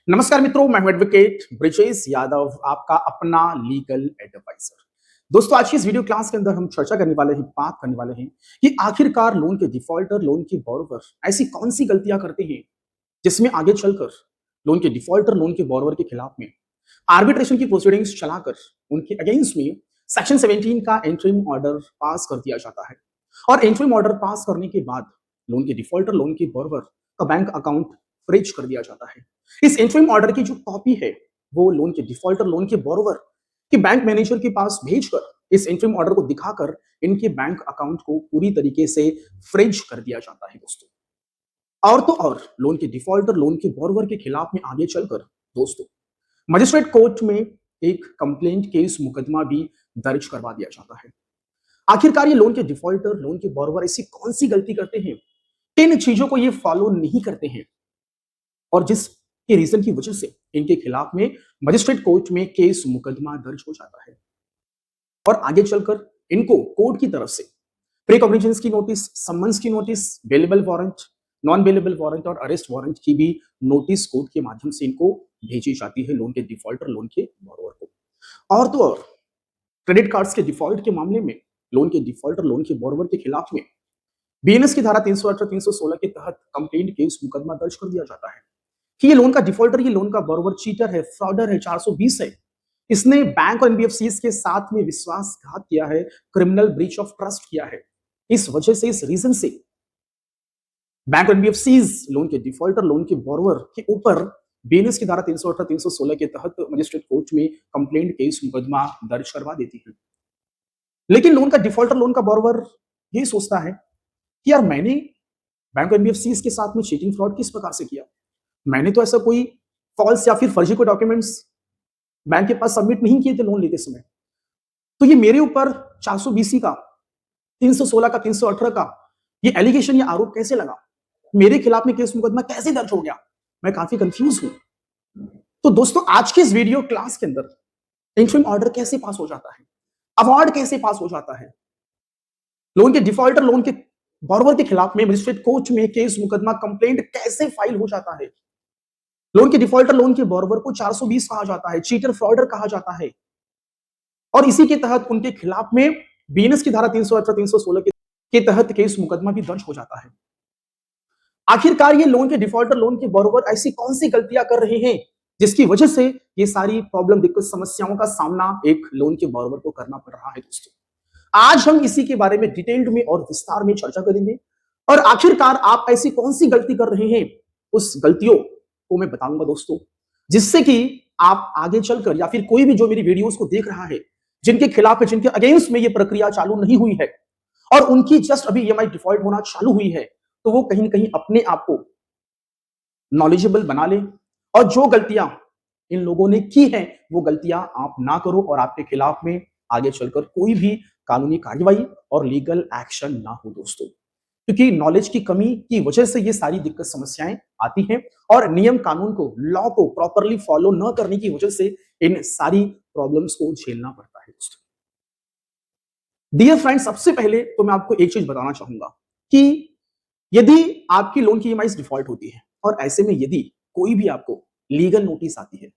नमस्कार मित्रों, मैं हूं एडवोकेट ब्रिजेश यादव, आपका अपना लीगल एडवाइजर। दोस्तों, आज की इस वीडियो क्लास के अंदर हम चर्चा करने वाले हैं, बात करने वाले हैं कि आखिरकार लोन के डिफॉल्टर, लोन के बोरोवर ऐसी कौन सी गलतियां करते हैं जिसमें आगे चलकर लोन के डिफॉल्टर, लोन के बोरोवर के खिलाफ में आर्बिट्रेशन की प्रोसीडिंग्स चलाकर उनके अगेंस्ट में सेक्शन 17 का इंटरिम ऑर्डर पास कर दिया जाता है। और इंटरिम ऑर्डर पास करने के बाद लोन के डिफॉल्टर, लोन के बोरोवर का बैंक अकाउंट फ्रीज कर दिया जाता है। इस इंटरिम ऑर्डर की जो कॉपी है वो लोन के डिफॉल्टर, लोन के बोरोवर के बैंक मैनेजर के पास भेजकर इस इंटरिम ऑर्डर को दिखाकर इनके बैंक अकाउंट को पूरी तरीके से फ्रीज कर दिया जाता है दोस्तों। और तो और लोन के डिफॉल्टर, लोन के बोरोवर के खिलाफ में आगे चलकर दोस्तों मजिस्ट्रेट कोर्ट में एक कंप्लेंट केस, मुकदमा भी दर्ज करवा दिया जाता है। आखिरकार ये लोन के डिफॉल्टर, लोन के बोरोवर ऐसी कौन सी गलती करते हैं, किन चीजों को ये फॉलो नहीं करते हैं और जिसके रीजन की वजह से इनके खिलाफ में मजिस्ट्रेट कोर्ट में केस, मुकदमा दर्ज हो जाता है और आगे चलकर इनको कोर्ट की तरफ से प्रीकॉग्निजेंस की नोटिस, सम्मन्स की notice, bailable warrant, non bailable warrant और अरेस्ट वारंट की भी नोटिस कोर्ट के माध्यम से इनको भेजी जाती है, लोन के डिफॉल्टर, लोन के बोरोवर को। और तो और क्रेडिट कार्ड्स के डिफॉल्ट के मामले में लोन के डिफॉल्टर, लोन के बोरोवर के खिलाफ में बीएनएस की धारा 318, 316 के तहत कंप्लेंट केस, मुकदमा दर्ज कर दिया जाता है कि ये लोन का डिफॉल्टर, ये लोन का बोरोवर चीटर है, फ्रॉडर है, 420 है। इसने बैंक और एनबीएफसीज के साथ में विश्वासघात किया है, क्रिमिनल ब्रीच ऑफ ट्रस्ट किया है। इस वजह से, इस रीजन से बैंक और एनबीएफसीज लोन के डिफॉल्टर, लोन के बोरोवर के ऊपर बीएनएस की धारा 318, 316 के तहत मजिस्ट्रेट कोर्ट में कंप्लेंट केस, मुकदमा दर्ज करवा देती है। लेकिन लोन का डिफॉल्टर, लोन का बोरोवर ये सोचता है कि यार मैंने बैंक और एनबीएफसीज के साथ में चीटिंग, फ्रॉड किस प्रकार से किया, मैंने तो ऐसा कोई फॉल्स या फिर फर्जी कोई डॉक्यूमेंट्स बैंक के पास सबमिट नहीं किए थे लोन लेते समय। तो ये मेरे ऊपर 420 का, 316 का, 318 का ये एलिगेशन या आरोप कैसे लगा, मेरे खिलाफ में केस, मुकदमा कैसे दर्ज हो गया, मैं काफी कंफ्यूज हूं। तो दोस्तों, आज के इस वीडियो क्लास के अंदर इंटरिम ऑर्डर कैसे पास हो जाता है, अवार्ड कैसे पास हो जाता है, लोन के डिफॉल्टर, लोन के बोरोवर के खिलाफ में मजिस्ट्रेट कोर्ट में केस, मुकदमा, कंप्लेंट कैसे फाइल हो जाता है, लोन के डिफॉल्टर, लोन के बोरोवर को 420 कहा जाता है, चीटर, फ्रॉडर कहा जाता है और इसी के तहत उनके खिलाफ में बीएनएस की धारा 318, 316 के तहत केस, मुकदमा भी दर्ज हो जाता है। आखिरकार ये लोन के डिफॉल्टर, लोन के बोरोवर ऐसी कौन सी गलतियां कर रहे हैं जिसकी वजह से ये सारी प्रॉब्लम, दिक्कत, समस्याओं का सामना एक लोन के बोरोवर को करना पड़ रहा है दोस्तों। आज हम इसी के बारे में डिटेल्ड में और विस्तार में चर्चा करेंगे और आखिरकार आप ऐसी कौन सी गलती कर रहे हैं, उस गलतियों को मैं बताऊंगा दोस्तों, जिससे कि आप आगे चलकर या फिर कोई भी जो मेरी वीडियोस को देख रहा है, जिनके खिलाफ, जिनके अगेंस्ट में ये प्रक्रिया चालू नहीं हुई है और उनकी जस्ट अभी ईएमआई डिफॉल्ट होना चालू हुई है, तो वो कहीं ना कहीं अपने आप को नॉलेजेबल बना ले और जो गलतियां इन लोगों ने की हैं वो गलतियां आप ना करो और आपके खिलाफ में आगे चलकर कोई भी कानूनी कार्रवाई और लीगल एक्शन ना हो दोस्तों। क्योंकि नॉलेज की कमी की वजह से ये सारी दिक्कत, समस्याएं आती हैं और नियम कानून को, लॉ को प्रॉपरली फॉलो न करने की वजह से इन सारी प्रॉब्लम्स को झेलना पड़ता है दोस्तों। डियर फ्रेंड्स, सबसे पहले तो मैं आपको एक चीज बताना चाहूंगा कि यदि आपकी लोन की ईएमआई डिफॉल्ट होती है और ऐसे में यदि कोई भी आपको लीगल नोटिस आती है,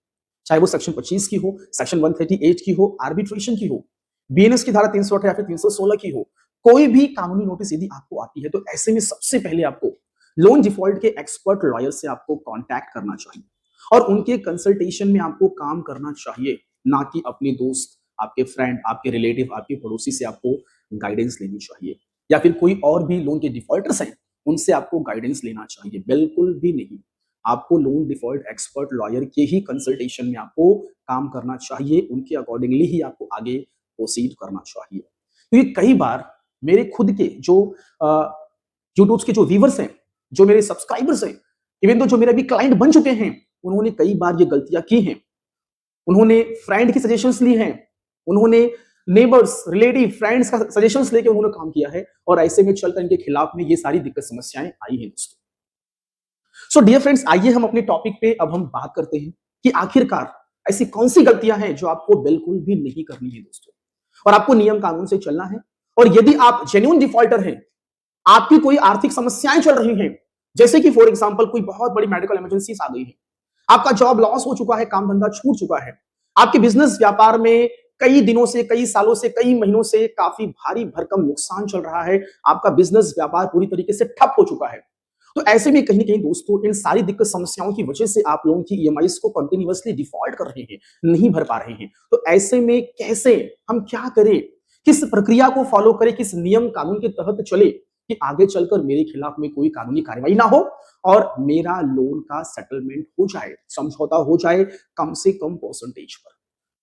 चाहे वो सेक्शन 25 की हो, सेक्शन 138 की हो, आर्बिट्रेशन की हो, बीएनएस की धारा 318 या फिर 316 की हो, कोई भी कानूनी नोटिस यदि आपको आती है, तो ऐसे में सबसे पहले आपको लोन डिफॉल्ट के एक्सपर्ट लॉयर से आपको कांटेक्ट करना चाहिए और उनके कंसल्टेशन में आपको काम करना चाहिए, ना कि अपने दोस्त, आपके फ्रेंड, आपके रिलेटिव, आपके पड़ोसी से आपको गाइडेंस लेनी चाहिए या फिर कोई और भी लोन के डिफॉल्टर्स हैं उनसे आपको गाइडेंस लेना चाहिए, बिल्कुल भी नहीं। आपको लोन डिफॉल्ट एक्सपर्ट लॉयर के ही कंसल्टेशन में आपको काम करना चाहिए, उनके अकॉर्डिंगली ही आपको आगे प्रोसीड करना चाहिए। क्योंकि कई बार मेरे खुद के जो यूट्यूब के जो व्यूवर्स हैं, जो मेरे सब्सक्राइबर्स हैं, इवन तो जो मेरे अभी क्लाइंट बन चुके हैं, उन्होंने कई बार ये गलतियां की हैं। उन्होंने फ्रेंड की सजेशंस ली हैं, उन्होंने नेबर्स, रिलेटिव, फ्रेंड्स का सजेशंस लेके उन्होंने काम किया है और ऐसे में चलकर इनके खिलाफ में ये सारी दिक्कत, समस्याएं आई हैं दोस्तों। सो डियर फ्रेंड्स, आइए हम अपने टॉपिक पे अब हम बात करते हैं कि आखिरकार ऐसी कौन सी गलतियां हैं जो आपको बिल्कुल भी नहीं करनी है दोस्तों, और आपको नियम कानून से चलना है। और यदि आप जेन्युइन डिफॉल्टर हैं, आपकी कोई आर्थिक समस्याएं चल रही हैं, जैसे कि फॉर एग्जांपल कोई बहुत बड़ी मेडिकल इमरजेंसी आ गई है, आपका जॉब लॉस हो चुका है, काम धंधा छूट चुका है, आपके बिजनेस व्यापार में कई दिनों से, कई सालों से, कई महीनों से काफी भारी भरकम नुकसान चल रहा है, आपका बिजनेस व्यापार पूरी तरीके से ठप हो चुका है। तो ऐसे में कहीं न कहीं दोस्तों इन सारी दिक्कत समस्याओं की वजह से आप लोगों की ईएमआईज़ को कंटीन्यूअसली डिफ़ॉल्ट कर रहे हैं, नहीं भर पा रहे हैं। तो ऐसे में कैसे हम क्या करें? किस प्रक्रिया को फ़ॉलो करें, किस नियम कानून के तहत चले कि आगे चलकर मेरे खिलाफ में कोई कानूनी कार्रवाई ना हो और मेरा लोन का सेटलमेंट हो जाए, समझौता हो जाए कम से कम परसेंटेज पर।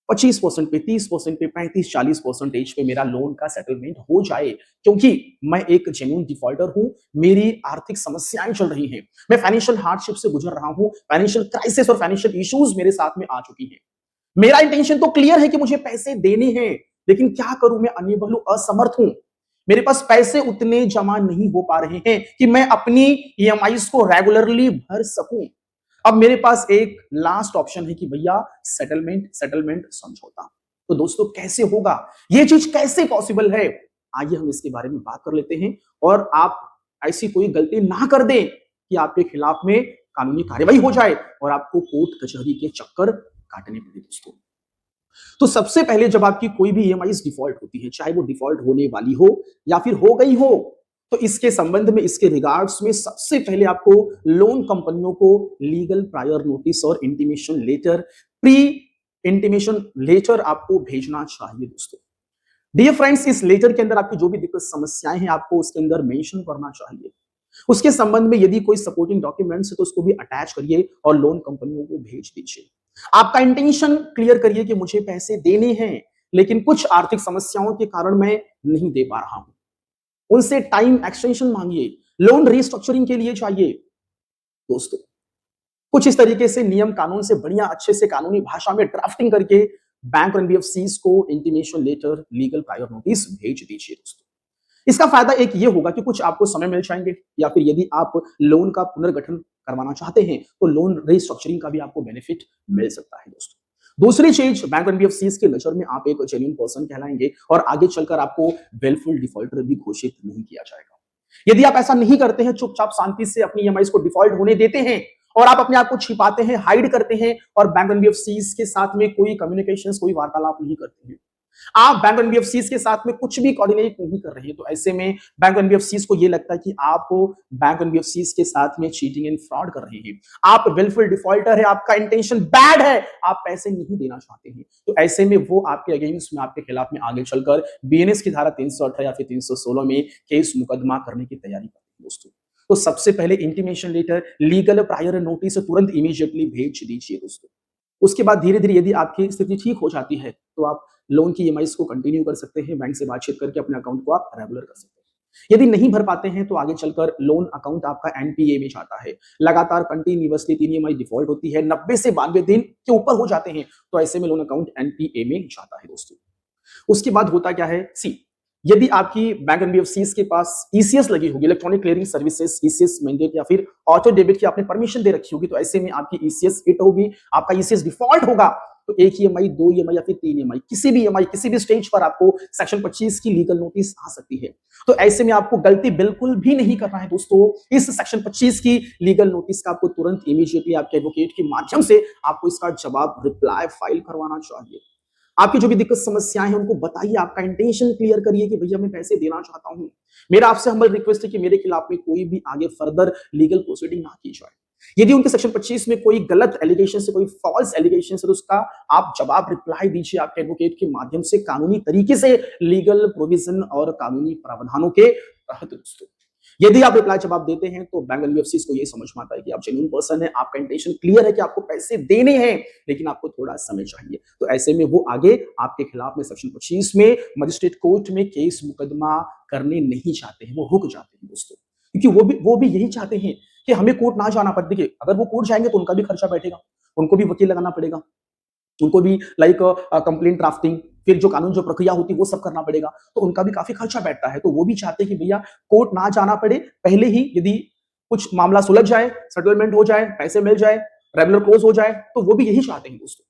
25% पे, 30% पे, 35-40% पे मेरा लोन का सेटलमेंट हो जाए क्योंकि मैं एक जेन्युइन डिफॉल्टर हूं, मेरी आर्थिक समस्याएं चल रही हैं, मैं फाइनेंशियल हार्डशिप से गुजर रहा हूं, फाइनेंशियल क्राइसिस और फाइनेंशियल इश्यूज मेरे साथ में आ चुकी हैं। मेरा इंटेंशन तो क्लियर है कि मुझे पैसे देने हैं, लेकिन क्या करूं, मैं अनेबल हूं, असमर्थ हूं। मेरे पास पैसे उतने जमा नहीं हो पा रहे हैं कि मैं अपनी ईएमआईज को रेगुलरली भर सकूं। अब मेरे पास एक लास्ट ऑप्शन है कि भैया सेटलमेंट सेटलमेंट समझौता। तो दोस्तों कैसे होगा, ये चीज कैसे पॉसिबल है, आइए हम इसके बारे में बात कर लेते हैं और आप ऐसी कोई गलती ना कर दें कि आपके खिलाफ में कानूनी कार्रवाई हो जाए और आपको कोर्ट कचहरी के चक्कर काटने पड़े दोस्तों। तो सबसे पहले जब आपकी कोई भी ईएमआई डिफॉल्ट होती है, चाहे वो डिफॉल्ट होने वाली हो या फिर हो गई हो, तो इसके संबंध में, इसके रिगार्ड्स में सबसे पहले आपको लोन कंपनियों को लीगल प्रायर नोटिस और intimation letter, pre intimation letter आपको भेजना चाहिए दोस्तों। डियर फ्रेंड्स, इस लेटर के अंदर आपकी जो भी दिक्कत समस्याएं हैं आपको उसके अंदर मेंशन करना चाहिए। उसके संबंध में यदि कोई सपोर्टिंग डॉक्यूमेंट्स है तो उसको भी अटैच करिए और लोन कंपनियों को भेज दीजिए। आपका इंटेंशन क्लियर करिए कि मुझे पैसे देने हैं, लेकिन कुछ आर्थिक समस्याओं के कारण मैं नहीं दे पा रहा हूं। उनसे टाइम एक्सटेंशन मांगिए, लोन रिस्ट्रक्चरिंग के लिए चाहिए दोस्तों। कुछ इस तरीके से नियम कानून से बढ़िया अच्छे से कानूनी भाषा में ड्राफ्टिंग करके बैंक और एनबीएफसीज को intimation letter, legal prior notice भेज दीजिए दोस्तों। इसका फायदा एक ये होगा कि कुछ आपको समय मिल जाएंगे, या फिर यदि आप लोन का पुनर्गठन करवाना चाहते हैं तो लोन रिस्ट्रक्चरिंग का भी आपको बेनिफिट मिल सकता है दोस्तों। दूसरी चीज, बैंक एनबीएफसीज की नजर में आप एक जेन्युइन पर्सन कहलाएंगे और आगे चलकर आपको वेलफुल डिफॉल्टर भी घोषित नहीं किया जाएगा। यदि आप ऐसा नहीं करते हैं, चुपचाप शांति से अपनी ईएमआई को डिफॉल्ट होने देते हैं और आप अपने आप को छिपाते हैं, हाइड करते हैं और बैंक एनबीएफसीज के साथ में कोई कम्युनिकेशन, कोई वार्तालाप नहीं करते हैं, आप बैंक एनबीएफसीज के साथ में कुछ भी कोऑर्डिनेट नहीं कर रहे हैं, तो ऐसे में बैंक एनबीएफसीज को ये लगता है कि आप बैंक एनबीएफसीज के साथ में चीटिंग एंड फ्रॉड कर रहे हैं, आप विलफुल डिफॉल्टर है, आपका इंटेंशन बैड है, आप पैसे नहीं देना चाहते हैं। तो ऐसे में वो आपके अगेंस्ट में, आपके खिलाफ में आगे चलकर बीएनएस की धारा 318 या फिर 316 में केस मुकदमा करने की तैयारी करते हैं दोस्तों। तो सबसे पहले intimation letter, legal prior notice तुरंत इमीडिएटली भेज दीजिए दोस्तों। उसके बाद धीरे-धीरे यदि आपकी स्थिति ठीक हो जाती है, तो आप लोन की ईएमआईज़ को कंटिन्यू कर सकते हैं, बैंक से बातचीत करके अपने अकाउंट को आप रेगुलर कर सकते हैं। यदि नहीं भर पाते हैं, तो आगे चलकर लोन अकाउंट आपका एनपीए में जाता है। लगातार कंटिन्यूअसली 3 ईएमआई डिफ़ॉल्ट होती है, 90 से 92 दिन के ऊपर हो जाते हैं, तो ऐसे में लोन अकाउंट एनपीए में जाता है दोस्तों। उसके बाद होता क्या है, यदि आपकी बैंक एनबीएफसीज के पास ईसीएस लगी होगी, electronic clearing services, ECS mandate या फिर ऑटो डेबिट की आपने परमिशन दे रखी होगी, तो ऐसे में आपकी ईसीएस हिट होगी, आपका ईसीएस डिफॉल्ट होगा, तो 1 ईएमआई, 2 ईएमआई या फिर 3 ईएमआई, किसी भी ईएमआई, किसी भी स्टेज पर आपको सेक्शन 25 की लीगल नोटिस आ सकती है। तो ऐसे में आपको गलती बिल्कुल भी नहीं करना है दोस्तों। इस सेक्शन 25 की लीगल नोटिस का आपको तुरंत इमीडिएटली आपके एडवोकेट के माध्यम से आपको इसका जवाब, रिप्लाई फाइल करवाना चाहिए। आपकी जो भी दिक्कत समस्याएं हैं उनको बताइए, आपका इंटेंशन क्लियर करिए कि भैया मैं पैसे देना चाहता हूं। मेरा आपसे हम्बल रिक्वेस्ट है कि मेरे खिलाफ में कोई भी आगे फर्दर लीगल प्रोसीडिंग ना की जाए। यदि उनके सेक्शन 25 में कोई गलत एलिगेशन से, कोई फॉल्स एलिगेशन है, तो उसका आप जवाब, रिप्लाई दीजिए आपके एडवोकेट के माध्यम से, कानूनी तरीके से, लीगल प्रोविजन और कानूनी प्रावधानों के तहत दोस्तों। यदि आप रिप्लाई जवाब देते हैं तो बैंक एनबीएफसी को ये समझ में आता है कि आप जेन्युइन पर्सन है, आपका इंटेंशन क्लियर है कि आपको पैसे देने हैं, लेकिन आपको थोड़ा समय चाहिए। तो ऐसे में वो आगे आपके खिलाफ में सेक्शन 25 में मजिस्ट्रेट कोर्ट में केस मुकदमा करने नहीं चाहते हैं, वो रुक जाते हैं दोस्तों, क्योंकि वो भी यही चाहते हैं कि हमें कोर्ट ना जाना पड़े। देखिए, अगर वो कोर्ट जाएंगे तो उनका भी खर्चा बैठेगा, उनको भी वकील लगाना पड़ेगा, उनको भी लाइक कंप्लेंट ड्राफ्टिंग, फिर जो कानून जो प्रक्रिया होती है वो सब करना पड़ेगा, तो उनका भी काफी खर्चा बैठता है। तो वो भी चाहते हैं कि भैया कोर्ट ना जाना पड़े, पहले ही यदि कुछ मामला सुलझ जाए, सेटलमेंट हो जाए, पैसे मिल जाए, रेगुलर क्लोज हो जाए, तो वो भी यही चाहते हैं दोस्तों।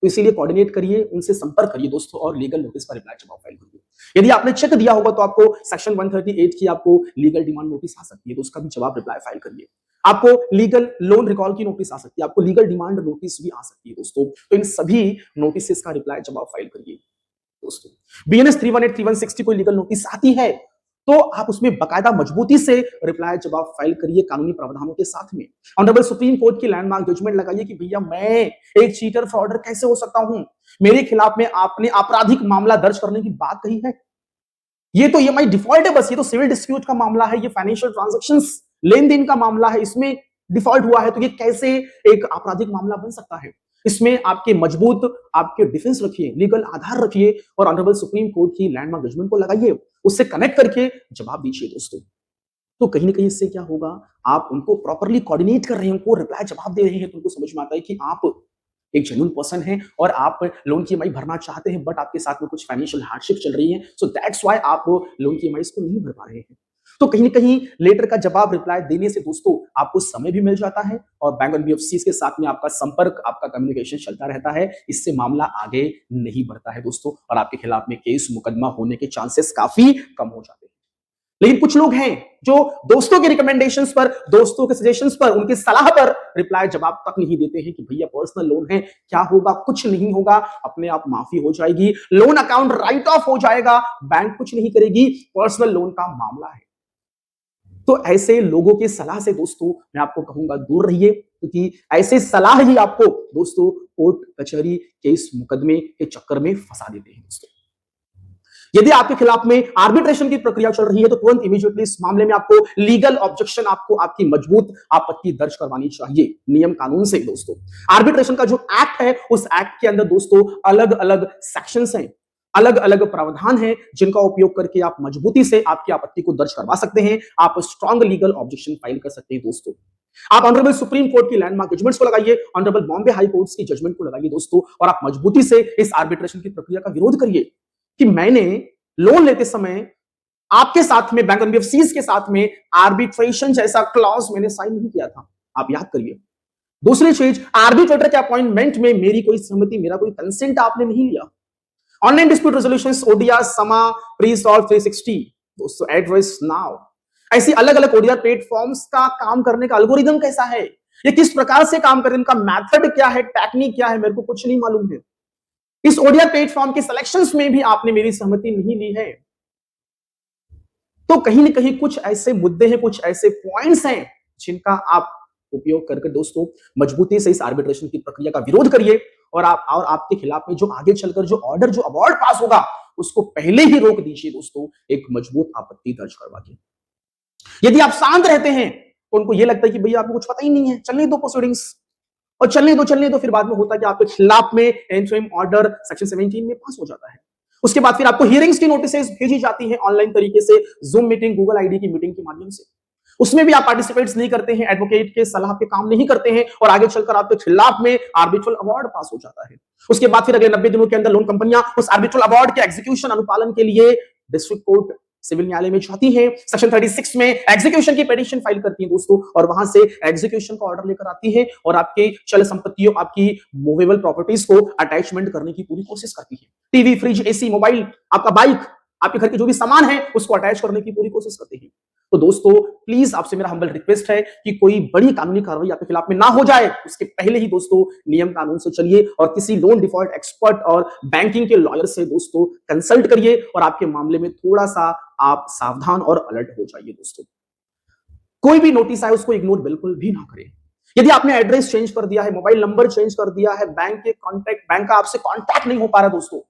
तो इसीलिए कोऑर्डिनेट करिए, उनसे संपर्क करिए दोस्तों और लीगल नोटिस का रिप्लाई जवाब फाइल करिए। यदि आपने चेक दिया होगा तो आपको सेक्शन 138 की आपको लीगल डिमांड नोटिस आ सकती है, तो उसका भी जवाब, रिप्लाई फाइल करिए। आपको लीगल लोन रिकॉल की नोटिस आ सकती है, आपको लीगल डिमांड नोटिस भी आ सकती है दोस्तों। तो इन सभी नोटिस का रिप्लाई जब आप फाइल करिए दोस्तों, बीएनएस 318 3160 कोई लीगल नोटिस आती है तो आप उसमें बकायदा मजबूती से रिप्लाई जब आप फाइल करिए कानूनी प्रावधानों के साथ में। ऑनरेबल सुप्रीम कोर्ट की लैंडमार्क जजमेंट लगाइए कि भैया मैं एक चीटर फ्रॉडर कैसे हो सकता हूं, मेरे खिलाफ में आपने आपराधिक मामला दर्ज करने की बात कही है, ये तो ईएमआई डिफॉल्ट है, बस ये तो सिविल डिस्प्यूट का मामला है, ये फाइनेंशियल ट्रांजैक्शंस लेन देन का मामला है, इसमें डिफॉल्ट हुआ है तो ये कैसे एक आपराधिक मामला बन सकता है। इसमें आपके मजबूत आपके डिफेंस रखिए, लीगल आधार रखिए और ऑनरेबल सुप्रीम कोर्ट की लैंडमार्क जजमेंट को लगाइए, उससे कनेक्ट करके जवाब दीजिए दोस्तों। तो कहीं ना कहीं इससे क्या होगा, आप उनको प्रॉपरली कोऑर्डिनेट कर रहे हैं, उनको रिप्लाई जवाब दे रहे हैं, तो उनको समझ में आता है कि आप एक जेन्युइन पर्सन है और आप लोन की ईएमआई भरना चाहते हैं, बट आपके साथ में कुछ फाइनेंशियल हार्डशिप चल रही है, सो दैट्स व्हाई आप लोन की ईएमआई को नहीं भर पा रहे हैं। तो कहीं ना कहीं लेटर का जवाब रिप्लाई देने से दोस्तों आपको समय भी मिल जाता है और बैंक एनबीएफसी के साथ में आपका संपर्क, आपका कम्युनिकेशन चलता रहता है, इससे मामला आगे नहीं बढ़ता है दोस्तों और आपके खिलाफ में केस मुकदमा होने के चांसेस काफी कम हो जाते हैं। लेकिन कुछ लोग हैं जो दोस्तों के रिकमेंडेशंस पर, दोस्तों के सजेशंस पर, उनकी सलाह पर रिप्लाई जवाब तक नहीं देते हैं कि भैया पर्सनल लोन है, क्या होगा, कुछ नहीं होगा, अपने आप माफी हो जाएगी, लोन अकाउंट राइट ऑफ हो जाएगा, बैंक कुछ नहीं करेगी, पर्सनल लोन का मामला है। तो ऐसे लोगों की सलाह से दोस्तों मैं आपको कहूंगा दूर रहिए, क्योंकि ऐसे सलाह ही आपको दोस्तों कोर्ट कचहरी केस मुकदमे के चक्कर में फंसा देते हैं दोस्तों। यदि आपके खिलाफ में आर्बिट्रेशन की प्रक्रिया चल रही है तो तुरंत इमीडिएटली इस मामले में आपको लीगल ऑब्जेक्शन, आपको आपकी मजबूत आपत्ति दर्ज करवानी चाहिए नियम कानून से दोस्तों। आर्बिट्रेशन का जो एक्ट है उस एक्ट के अंदर दोस्तों अलग अलग सेक्शंस हैं, अलग अलग प्रावधान हैं जिनका उपयोग करके आप मजबूती से आपकी आपत्ति को दर्ज करवा सकते हैं, आप स्ट्रॉन्ग लीगल ऑब्जेक्शन फाइल कर सकते हैं दोस्तों। आप ऑनरेबल सुप्रीम कोर्ट की लैंडमार्क जजमेंट्स को लगाइए, ऑनरेबल बॉम्बे हाई कोर्ट की जजमेंट को लगाइए दोस्तों और आप मजबूती से इस आर्बिट्रेशन की प्रक्रिया का विरोध करिए कि मैंने लोन लेते समय आपके साथ में, बैंक एनबीएफसी के साथ में आर्बिट्रेशन जैसा क्लॉज मैंने साइन नहीं किया था, आप याद करिए। दूसरी चीज, आर्बिट्रेटर के अपॉइंटमेंट में मेरी कोई सहमति, मेरा कोई कंसेंट आपने नहीं लिया। ऑनलाइन डिस्प्यूट रेजोल्यूशन, ओडीआर, समा, प्रीसॉल्व 360 दोस्तों, एड्रेस नाउ, ऐसी अलग अलग ओडीआर प्लेटफॉर्म्स का काम करने का एल्गोरिदम कैसा है, ये किस प्रकार से काम कर रहे हैं, इनका मेथड क्या है, टेक्निक क्या है, मेरे को कुछ नहीं मालूम है। इस ओडीआर प्लेटफॉर्म के सिलेक्शंस में भी आपने मेरी सहमति नहीं ली है। तो कहीं ना कहीं कुछ ऐसे मुद्दे हैं, कुछ ऐसे पॉइंट्स हैं जिनका आप उपयोग करके दोस्तों मजबूती से इस आर्बिट्रेशन की प्रक्रिया का विरोध करिए और आपके खिलाफ में जो आगे चलकर जो ऑर्डर, जो अवार्ड पास होगा उसको पहले ही रोक दीजिए दोस्तों, एक मजबूत आपत्ति दर्ज करवा के। यदि आप शांत रहते हैं तो उनको यह लगता है कि भैया आपको कुछ पता ही नहीं है, चलने दो प्रोसीडिंग्स, और चलने दो, फिर बाद में होता है कि आपके खिलाफ में इंटरिम ऑर्डर सेक्शन 17 में पास हो जाता है। उसके बाद फिर आपको हियरिंग्स की नोटिसेस भेजी जाती है ऑनलाइन तरीके से, जूम मीटिंग, गूगल आईडी की मीटिंग के माध्यम से, उसमें भी आप पार्टिसिपेट्स नहीं करते हैं, एडवोकेट के सलाह पे काम नहीं करते हैं और आगे चलकर आपके खिलाफ में आर्बिट्रल अवार्ड पास हो जाता है। उसके बाद फिर अगले 90 दिनों के अंदर लोन कंपनियां उस आर्बिट्रल अवार्ड के एग्जीक्यूशन, अनुपालन के लिए डिस्ट्रिक्ट कोर्ट, सिविल न्यायालय में जाती है, सेक्शन 36 में एग्जीक्यूशन की पिटीशन फाइल करती है दोस्तों और वहां से एग्जीक्यूशन का ऑर्डर लेकर आती है और आपके चल संपत्तियों, आपकी मूवेबल प्रॉपर्टीज को अटैचमेंट करने की पूरी कोशिश करती है। टीवी, फ्रिज, एसी, मोबाइल, आपका बाइक, आपके घर के जो भी सामान है उसको अटैच करने की पूरी कोशिश करते हैं। तो दोस्तों प्लीज आपसे मेरा हम्बल रिक्वेस्ट है कि कोई बड़ी कानूनी कार्रवाई आपके खिलाफ में ना हो जाए, उसके पहले ही दोस्तों नियम कानून से चलिए और किसी लोन डिफॉल्ट एक्सपर्ट और बैंकिंग के लॉयर से दोस्तों कंसल्ट करिए और आपके मामले में थोड़ा सा आप सावधान और अलर्ट हो जाइए दोस्तों। कोई भी नोटिस आए उसको इग्नोर बिल्कुल भी ना करें। यदि आपने एड्रेस चेंज कर दिया है, मोबाइल नंबर चेंज कर दिया है, बैंक का आपसे कांटेक्ट नहीं हो पा रहा दोस्तों,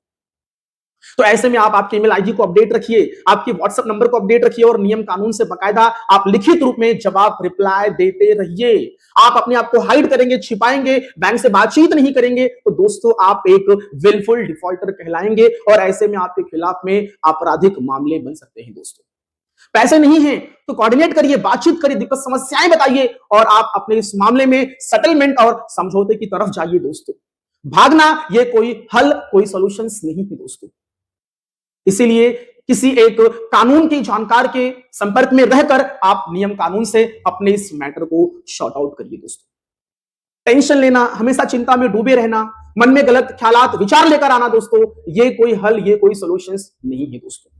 तो ऐसे में आप आपके ईमेल आईडी को अपडेट रखिए, आपके व्हाट्सएप नंबर को अपडेट रखिए और नियम कानून से बकायदा आप लिखित रूप में जवाब, रिप्लाई देते रहिए। आप अपने आप को हाइड करेंगे, छिपाएंगे, बैंक से बातचीत नहीं करेंगे तो दोस्तों आप एक विलफुल डिफॉल्टर कहलाएंगे और ऐसे में आपके खिलाफ में आपराधिक मामले बन सकते हैं दोस्तों। पैसे नहीं है तो कोऑर्डिनेट करिए, बातचीत करिए, दिक्कत समस्याएं बताइए और आप अपने इस मामले में सेटलमेंट और समझौते की तरफ जाइए दोस्तों। भागना ये कोई हल, कोई सॉल्यूशंस नहीं है दोस्तों। इसीलिए किसी एक कानून की जानकार के संपर्क में रहकर आप नियम कानून से अपने इस मैटर को शॉर्ट आउट करिए दोस्तों। टेंशन लेना, हमेशा चिंता में डूबे रहना, मन में गलत ख्यालात, विचार लेकर आना दोस्तों, ये कोई हल, ये कोई सॉल्यूशंस नहीं है दोस्तों।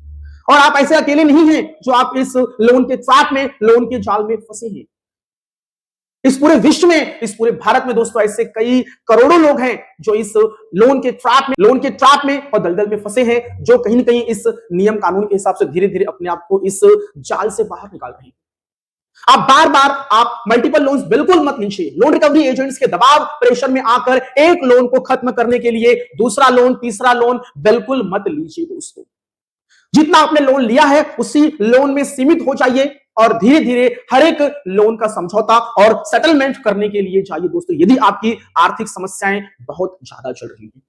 और आप ऐसे अकेले नहीं हैं जो आप इस लोन के ट्रैप में, लोन के जाल में फंसे हैं। इस पूरे विश्व में, इस पूरे भारत में दोस्तों ऐसे कई करोड़ों लोग हैं जो इस लोन के ट्रैप में और दलदल में फंसे हैं, जो कहीं ना कहीं इस नियम कानून के हिसाब से धीरे धीरे अपने आप को इस जाल से बाहर निकाल रहे हैं। आप बार बार आप मल्टीपल लोन्स बिल्कुल मत लीजिए। लोन रिकवरी एजेंट्स के दबाव प्रेशर में आकर एक लोन को खत्म करने के लिए दूसरा लोन, तीसरा लोन बिल्कुल मत लीजिए दोस्तों। जितना आपने लोन लिया है उसी लोन में सीमित हो जाइए और धीरे धीरे हर एक लोन का समझौता और सेटलमेंट करने के लिए जाइए दोस्तों, यदि आपकी आर्थिक समस्याएं बहुत ज्यादा चल रही हैं।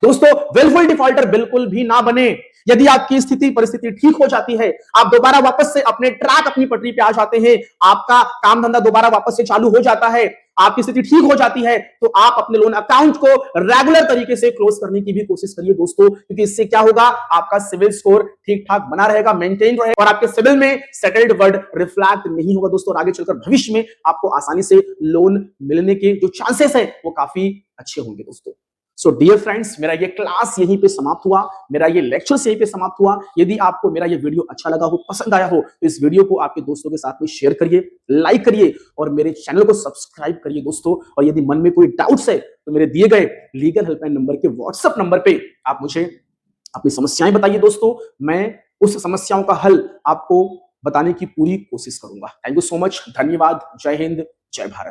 दोस्तों, विलफुल डिफॉल्टर बिल्कुल भी ना बने। यदि आपकी स्थिति परिस्थिति ठीक हो जाती है, आप दोबारा वापस से अपने ट्रैक, अपनी पटरी पे आ जाते हैं, आपका काम धंधा दोबारा वापस से चालू हो जाता है, आपकी स्थिति ठीक हो जाती है, तो आप अपने लोन अकाउंट को रेगुलर तरीके से क्लोज करने की भी कोशिश करिए दोस्तों, क्योंकि इससे क्या होगा, आपका सिविल स्कोर ठीक ठाक बना रहेगा, मेंटेन रहेगा और आपके सिविल में सेटल्ड वर्ड रिफ्लेक्ट नहीं होगा दोस्तों। और आगे चलकर भविष्य में आपको आसानी से लोन मिलने के जो चांसेस है वो काफी अच्छे होंगे दोस्तों। सो डियर फ्रेंड्स, मेरा ये क्लास यहीं पे समाप्त हुआ, मेरा ये लेक्चर यहीं पे समाप्त हुआ। यदि आपको मेरा ये वीडियो अच्छा लगा हो, पसंद आया हो, तो इस वीडियो को आपके दोस्तों के साथ में शेयर करिए, लाइक करिए और मेरे चैनल को सब्सक्राइब करिए दोस्तों। और यदि मन में कोई डाउट्स है तो मेरे दिए गए लीगल हेल्पलाइन नंबर के व्हाट्सएप नंबर पे आप मुझे अपनी समस्याएं बताइए दोस्तों। मैं उस समस्याओं का हल आपको बताने की पूरी कोशिश करूंगा। Thank you so much. धन्यवाद। जय हिंद, जय भारत।